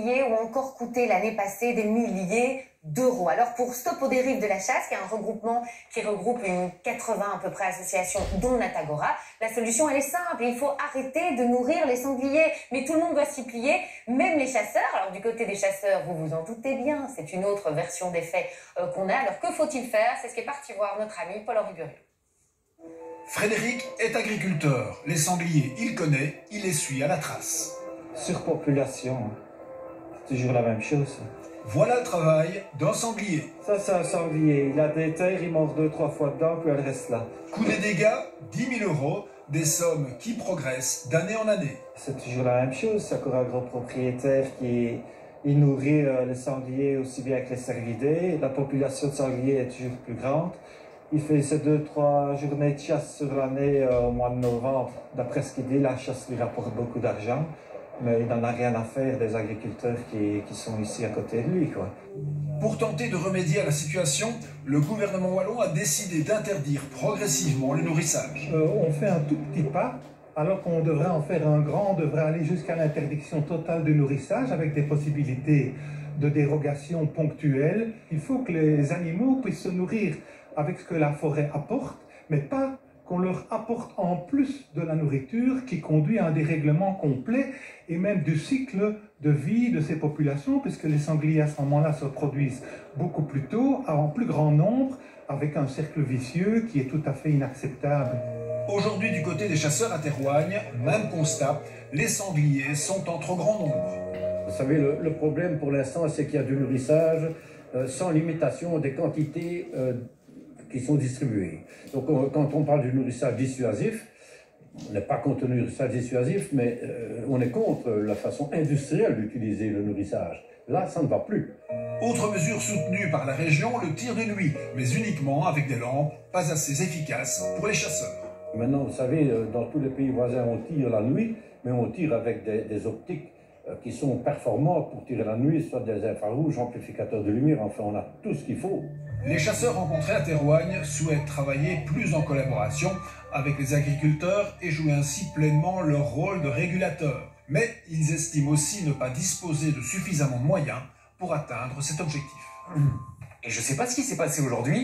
Ont encore coûté l'année passée des milliers d'euros. Alors pour Stop aux dérives de la chasse, qui est un regroupement qui regroupe une 80 à peu près associations, dont Natagora, la solution elle est simple, il faut arrêter de nourrir les sangliers. Mais tout le monde doit s'y plier, même les chasseurs. Alors du côté des chasseurs, vous vous en doutez bien, c'est une autre version des faits qu'on a. Alors que faut-il faire? C'est ce qu'est parti voir notre ami Paul-Henri Burieux. Frédéric est agriculteur. Les sangliers, il connaît, il les suit à la trace. Surpopulation, c'est toujours la même chose. Voilà le travail d'un sanglier. Ça, c'est un sanglier. Il a des terres, il mange 2-3 fois dedans, puis elle reste là. Coût des dégâts, 10 000 euros, des sommes qui progressent d'année en année. C'est toujours la même chose. C'est encore un gros propriétaire qui nourrit les sangliers aussi bien que les cervidés. La population de sangliers est toujours plus grande. Il fait ses 2-3 journées de chasse sur l'année au mois de novembre. D'après ce qu'il dit, la chasse lui rapporte beaucoup d'argent. Mais il n'en a rien à faire des agriculteurs qui sont ici à côté de lui, quoi. Pour tenter de remédier à la situation, le gouvernement wallon a décidé d'interdire progressivement le nourrissage. On fait un tout petit pas, alors qu'on devrait en faire un grand. On devrait aller jusqu'à l'interdiction totale du nourrissage avec des possibilités de dérogation ponctuelles. Il faut que les animaux puissent se nourrir avec ce que la forêt apporte, mais pas qu'on leur apporte en plus de la nourriture qui conduit à un dérèglement complet et même du cycle de vie de ces populations, puisque les sangliers à ce moment-là se reproduisent beaucoup plus tôt, en plus grand nombre, avec un cercle vicieux qui est tout à fait inacceptable. Aujourd'hui, du côté des chasseurs à Thérouagne, même constat, les sangliers sont en trop grand nombre. Vous savez, le problème pour l'instant, c'est qu'il y a du nourrissage sans limitation des quantités qui sont distribuées. Donc quand on parle du nourrissage dissuasif, on n'est pas contre le nourrissage dissuasif, mais on est contre la façon industrielle d'utiliser le nourrissage. Là, ça ne va plus. Autre mesure soutenue par la région, le tir de nuit, mais uniquement avec des lampes pas assez efficaces pour les chasseurs. Maintenant, vous savez, dans tous les pays voisins, on tire la nuit, mais on tire avec des optiques qui sont performantes pour tirer la nuit, soit des infrarouges, amplificateurs de lumière, enfin on a tout ce qu'il faut. Les chasseurs rencontrés à Thérouagne souhaitent travailler plus en collaboration avec les agriculteurs et jouer ainsi pleinement leur rôle de régulateur. Mais ils estiment aussi ne pas disposer de suffisamment de moyens pour atteindre cet objectif. Et je ne sais pas ce qui s'est passé aujourd'hui.